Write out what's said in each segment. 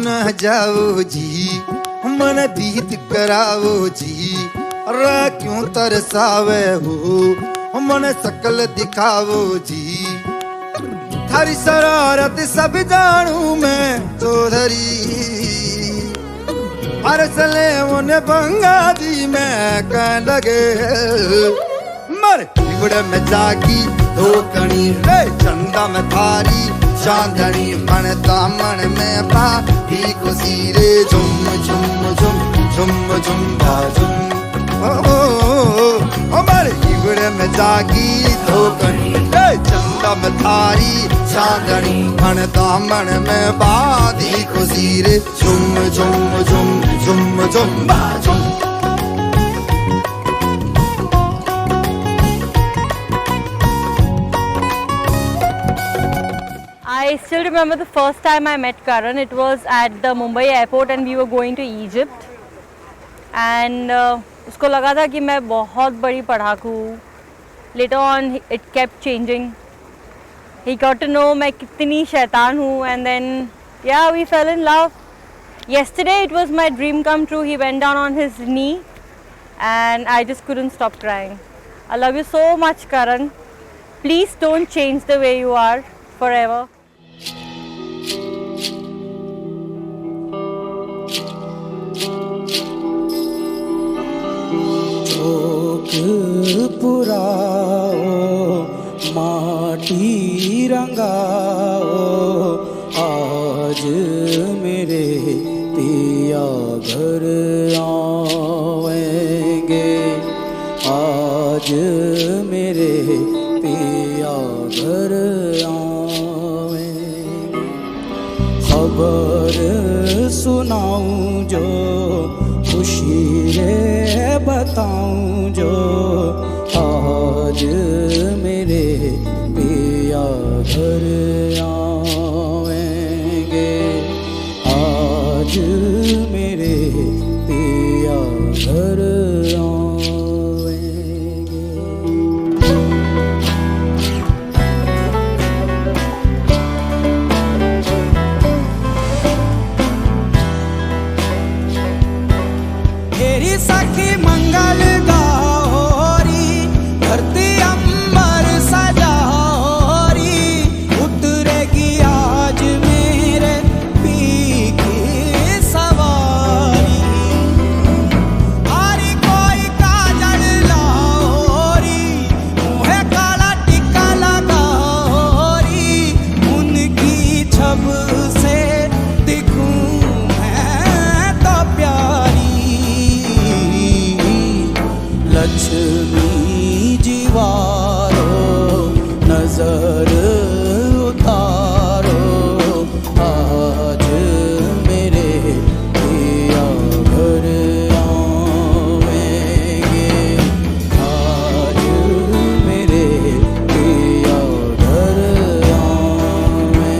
न जाओ जी, मन बीत कराओ जी। रा क्यों तरसावे हो, मन शकल दिखाओ जी। थारी शरारत सब जानू मैं चौधरी, अरसले उन्हें बंगा दी मैं कह लगे। मर बिगड़ में जागी धोकनी रे, चंदा में थारी चांदनी। मन दामन में पाही खुशी रे, झुम झुम झुम झुम झुम बाजुम। मर बिगड़ में जागी धोकनी रे, चंदा में थारी चांदनी। मन दामन में बाधी खुशी रे, झुम झुम झुम झुम झुम बाजुम। I still remember the first time I met Karan. It was at the Mumbai airport and we were going to Egypt. And उसको लगा था कि मैं बहुत बड़ी पढ़ाकू हूँ. Later on it kept changing. He got to know मैं कितनी शैतान हूँ, and then yeah, we fell in love. Yesterday it was my dream come true. He went down on his knee and I just couldn't stop crying. I love you so much, Karan. Please don't change the way you are forever. पुराओ माटी रंगाओ, आज मेरे पिया घर आएंगे। आज मेरे पिया घर आएंगे। खबर सुनाऊं जो, खुशी रे बताऊं जो, आज मेरे पिया घर आएंगे। आज मेरे पिया घर आएंगे। तेरी सखी मंगल गौरी, धरती अंबर सजारी। उतरेगी आज मेरे पी की सवारी। आरी कोई काजल लाओरी, मुँहे काला टिक्का लगाओरी। उनकी छब से दिखूं मैं तो प्यारी। लक्ष्मी जीवारो नजर उतारो, आज मेरे पिया घर आएंगे। आज मेरे पिया घर आएंगे।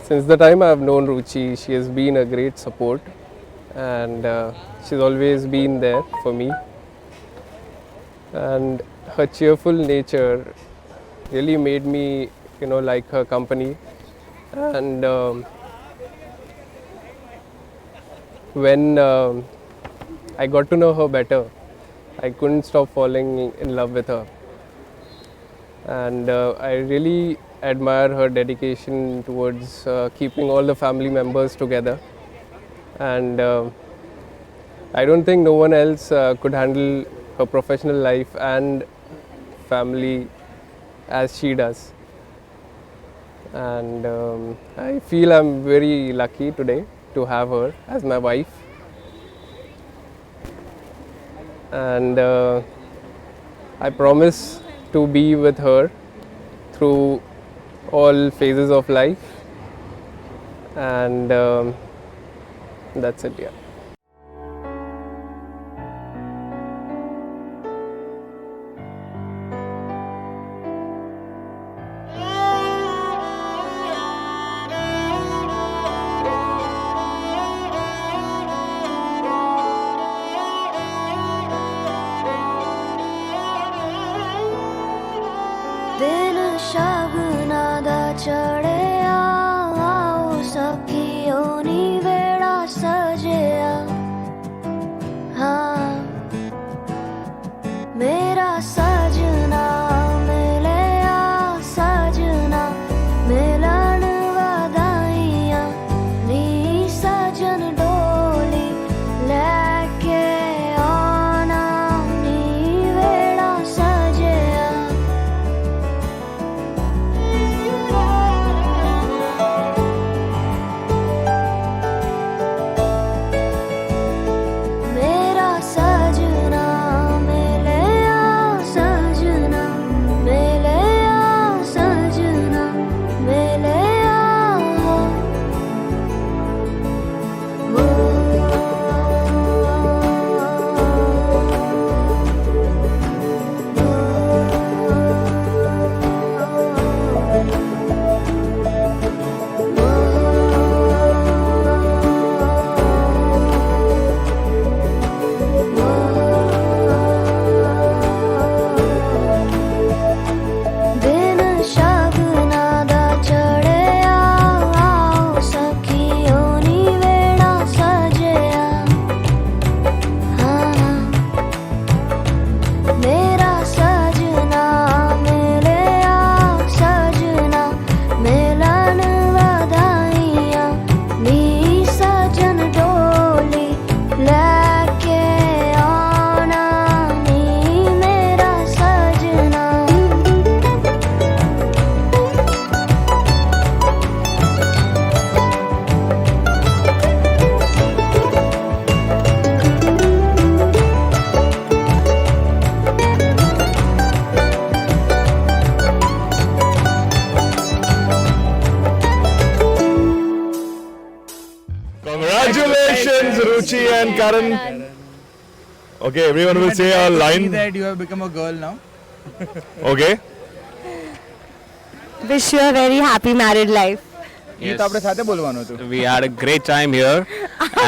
Since the time I have known Ruchi, she has been a great support, and she's always been there for me. And her cheerful nature really made me, like her company. And when I got to know her better, I couldn't stop falling in love with her. And I really admire her dedication towards keeping all the family members together. And I don't think no one else could handle her professional life and family as she does. And I feel I'm very lucky today to have her as my wife. And I promise to be with her through all phases of life, and that's it. Yeah. Shaguna दा चढ़िया आओ सखियो नी वेड़ा सजिया हाँ मेरा सजना मिलिया सजना मिलन वधाइयां नी सजन डोली लेके आना नी वेड़ा सजिया मेरा सजना मिलिया सजना मिलिया सजना मिलिया दिन शगुना दा चढ़िया आओ सखियो नी वेड़ा सजिया हाँ मेरा सजना मिलिया सजना मिलन वधाइयां नी सजन डोली लेके आना नी मेरा सजना Congratulations, Ruchi and Karan. Okay, everyone will say a line. that you have become a girl now. Okay. Wish you a very happy married life. ये तो આપણે સાથે બોલવાનું હતું. We had a great time here,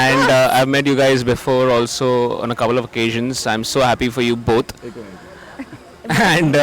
and I've met you guys before also on a couple of occasions. I'm so happy for you both, and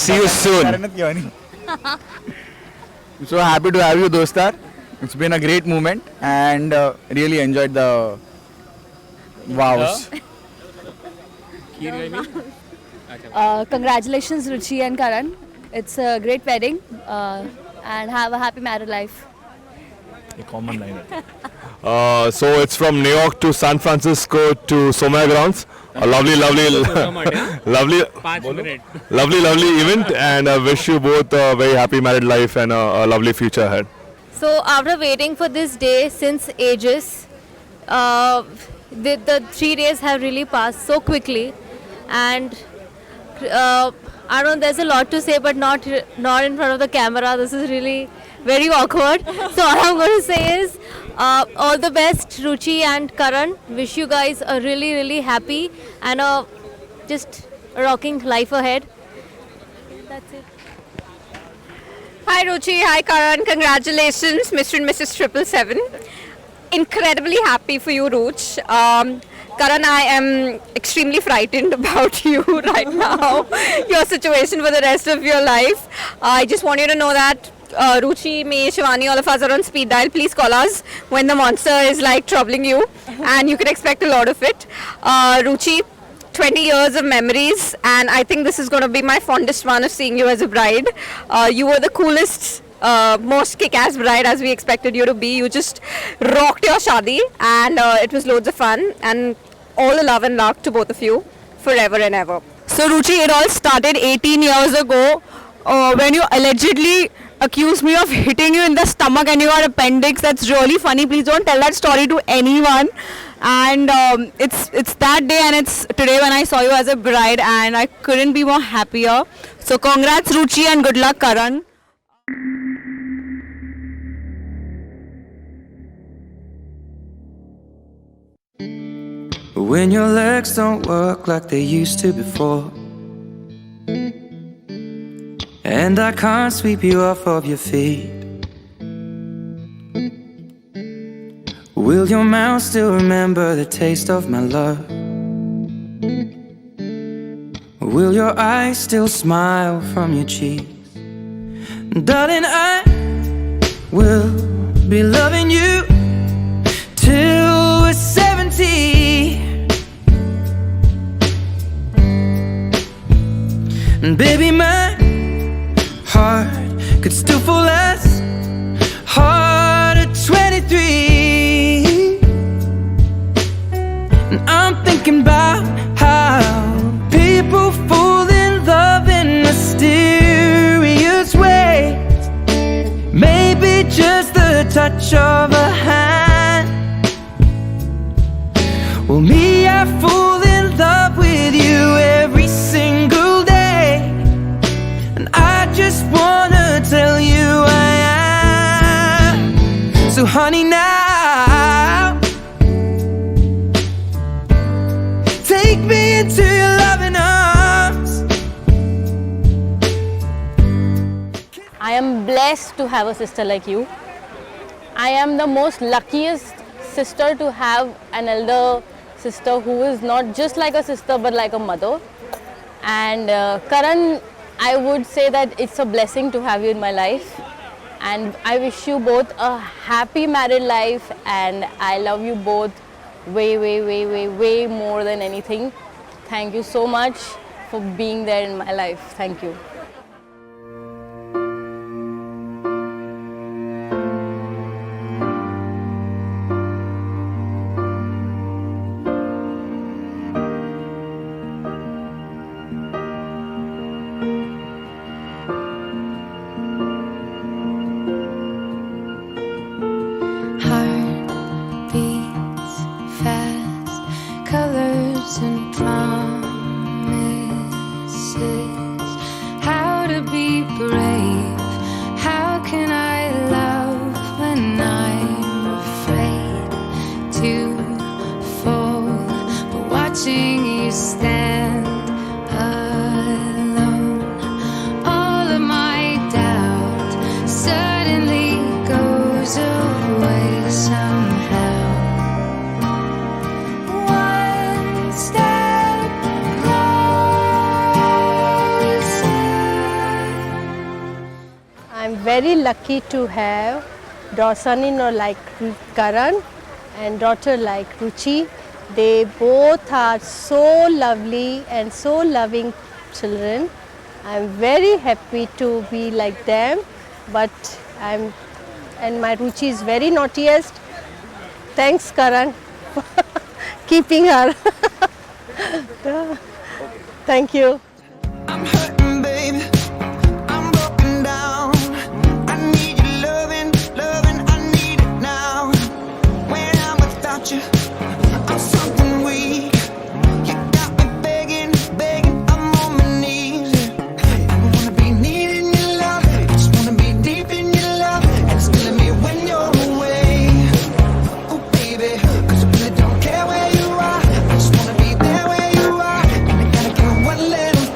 see you soon. નથી કહેવાની. I'm so happy to have you, Dostar. It's been a great moment and really enjoyed the vows. Congratulations, Ruchi and Karan. It's a great wedding and have a happy married life. A common line. So it's from New York to San Francisco to Somaya Grounds. A lovely event, and I wish you both a very happy married life and a lovely future ahead. So after waiting for this day since ages, the 3 days have really passed so quickly, and I don't know, there's a lot to say, but not in front of the camera. This is really very awkward. So all I'm going to say is all the best, Ruchi and Karan. Wish you guys a really, really happy and a just rocking life ahead. That's it. Hi Ruchi, hi Karan, congratulations Mr. and Mrs. 777. Incredibly happy for you, Ruch. Karan, I am extremely frightened about you right now, your situation for the rest of your life. I just want you to know that Ruchi, me, Shivani, all of us are on speed dial. Please call us when the monster is like troubling you, and you can expect a lot of it. Ruchi, 20 years of memories, and I think this is going to be my fondest one of seeing you as a bride. You were the coolest, most kick-ass bride as we expected you to be. You just rocked your shadi, and it was loads of fun, and all the love and luck to both of you forever and ever. So Ruchi, it all started 18 years ago when you allegedly accused me of hitting you in the stomach and your appendix. That's really funny. Please don't tell that story to anyone. And it's that day, and it's today when I saw you as a bride, and I couldn't be more happier. So congrats, Ruchi, and good luck, Karan. When your legs don't work like they used to before, and I can't sweep you off of your feet, will your mouth still remember the taste of my love? Will your eyes still smile from your cheeks? Darling, I will be loving you till we're 70. And baby, my heart could still fall as hard at 23. And I'm thinking about how people fall in love in mysterious ways. Maybe just the touch of a hand. Well, me, I fall in love with you every single day. And I just wanna tell you I am. So honey, now take me into your loving arms. I am blessed to have a sister like you. I am the most luckiest sister to have an elder sister who is not just like a sister but like a mother. And Karan, I would say that it's a blessing to have you in my life. And I wish you both a happy married life, and I love you both way, way, way, way, way more than anything. Thank you so much for being there in my life. Thank you. Heart beats fast, colors and promises. How to be brave? How can I love when I'm afraid to fall? But watching you stand alone, all of my doubt suddenly goes away somehow. One step closer. I'm very lucky to have son-in-law like Karan and daughter like Ruchi. They both are so lovely and so loving children. I'm very happy to be like them, but and my Ruchi is very naughtiest. Thanks, Karan, for keeping her. Thank you. I'm hurting, baby. I'm broken down. I need your loving, loving. I need it now. When I'm without you, I'm something weak. You got me begging, begging. I'm on my knees. I wanna be needing your love. I just wanna be deep in your love. And it's killing me when you're away. Oh, baby, 'cause I really don't care where you are. I just wanna be there where you are. And I gotta give one little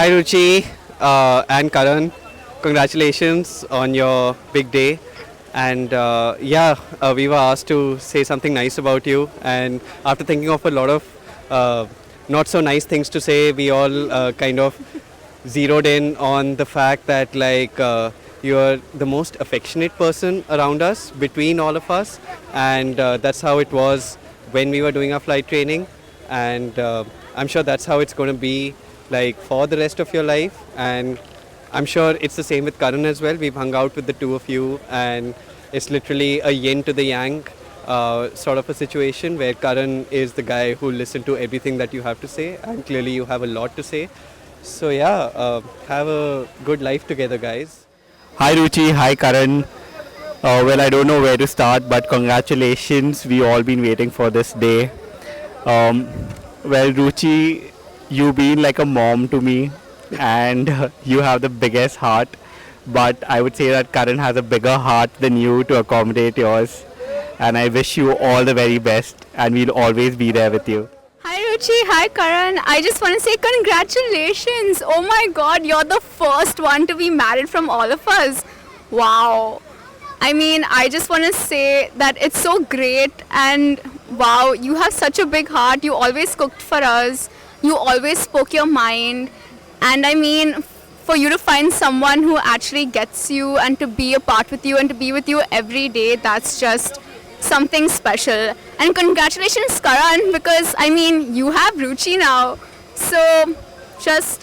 Hi Ruchi and Karan, congratulations on your big day. And we were asked to say something nice about you. And after thinking of a lot of not so nice things to say, we all kind of zeroed in on the fact that you're the most affectionate person around us, between all of us. And that's how it was when we were doing our flight training. And I'm sure that's how it's going to be for the rest of your life. And I'm sure it's the same with Karan as well. We've hung out with the two of you, and it's literally a yin to the yang sort of a situation where Karan is the guy who listens to everything that you have to say, and clearly you have a lot to say. So have a good life together, guys. Hi Ruchi, hi Karan. Well, I don't know where to start, but congratulations. We all been waiting for this day. Well, Ruchi, you've been like a mom to me, and you have the biggest heart. But I would say that Karan has a bigger heart than you to accommodate yours. And I wish you all the very best, and we'll always be there with you. Hi Ruchi, hi Karan. I just want to say congratulations. Oh my god, you're the first one to be married from all of us. Wow. I mean, I just want to say that it's so great, and wow, you have such a big heart. You always cooked for us. You always spoke your mind. And I mean, for you to find someone who actually gets you and to be apart with you and to be with you every day, that's just something special. And congratulations, Karan, because I mean, you have Ruchi now. So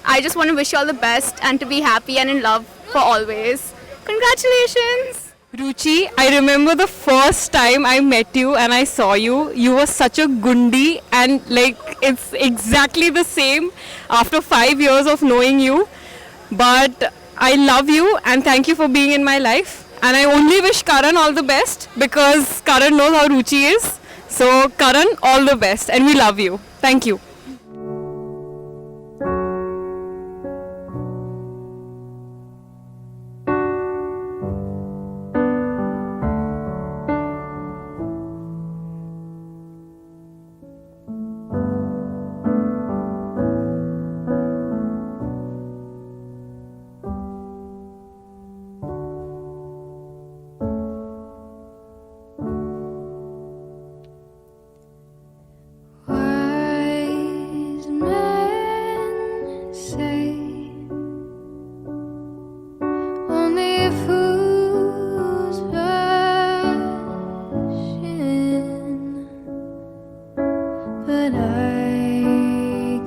I just want to wish you all the best and to be happy and in love for always. Congratulations. Ruchi, I remember the first time I met you and I saw you. You were such a gundi, and it's exactly the same after 5 years of knowing you. But I love you and thank you for being in my life. And I only wish Karan all the best because Karan knows how Ruchi is. So Karan, all the best, and we love you. Thank you. Wise men say only fools rush in, but I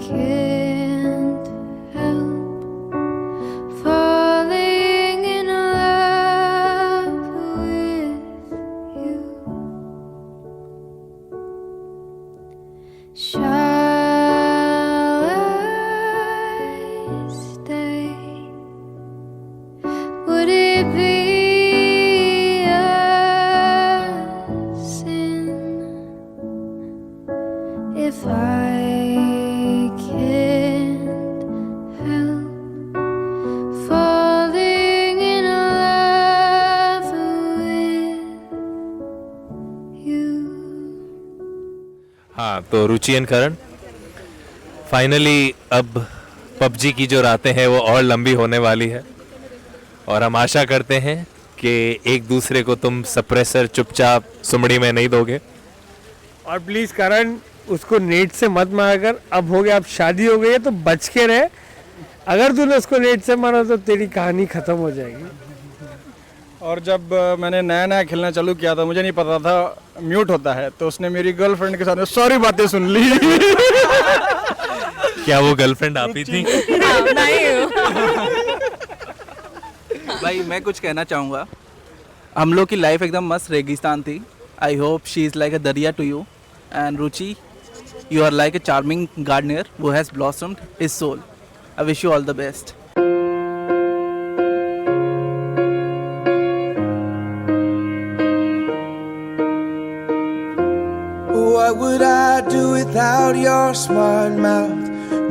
can't help falling in love with you. Shall I stay? Would it be a sin if I can't help falling in love with you? हाँ, तो रुचि and Karan, finally अब PUBG की जो रातें हैं वो और लंबी होने वाली है, और हम आशा करते हैं कि एक दूसरे को तुम सप्रेसर चुपचाप सुमड़ी में नहीं दोगे। और प्लीज़ करण, उसको नेट से मत मारकर। अब हो गया, अब शादी हो गई है तो बच के रहे। अगर तूने उसको नेट से मारा तो तेरी कहानी ख़त्म हो जाएगी। और जब मैंने नया नया खेलना चालू किया था, मुझे नहीं पता था म्यूट होता है, तो उसने मेरी गर्लफ्रेंड के साथ सारी बातें सुन ली। क्या वो गर्लफ्रेंड आप ही थी? भाई मैं कुछ कहना चाहूँगा। हम लोग की लाइफ एकदम मस्त रेगिस्तान थी। I hope she is like a dariya to you, and Ruchi you are like a charming gardener who has blossomed his soul. I wish you all the best. What would I do without your smart mouth?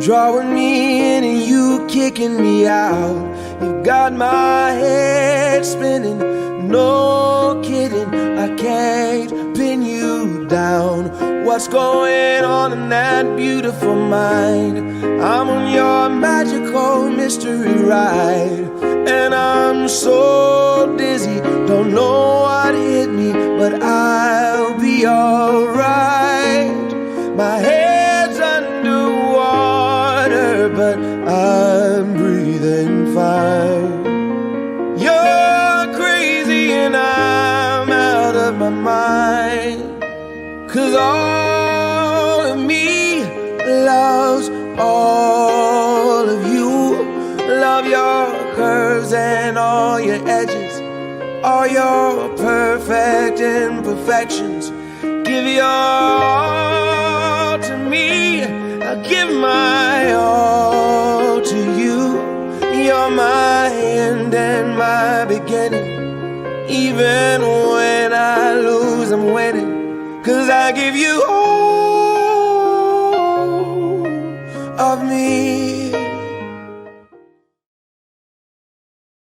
Drawing me in and you kicking me out. You got my head head spinning. No kidding, I can't pin you down. What's going on in that beautiful mind? I'm on your magical mystery ride, and I'm so dizzy, don't know what hit me, but I'll be alright. My head's underwater, but I'm breathing fine. You're crazy and I'm out of my mind, 'cause all of me loves all of you. Love your curves and all your edges, all your perfect imperfections. Give your all to me, I'll give my all to you. You're my end and my beginning. Even when I lose, I'm winning, 'cause I give you all of me.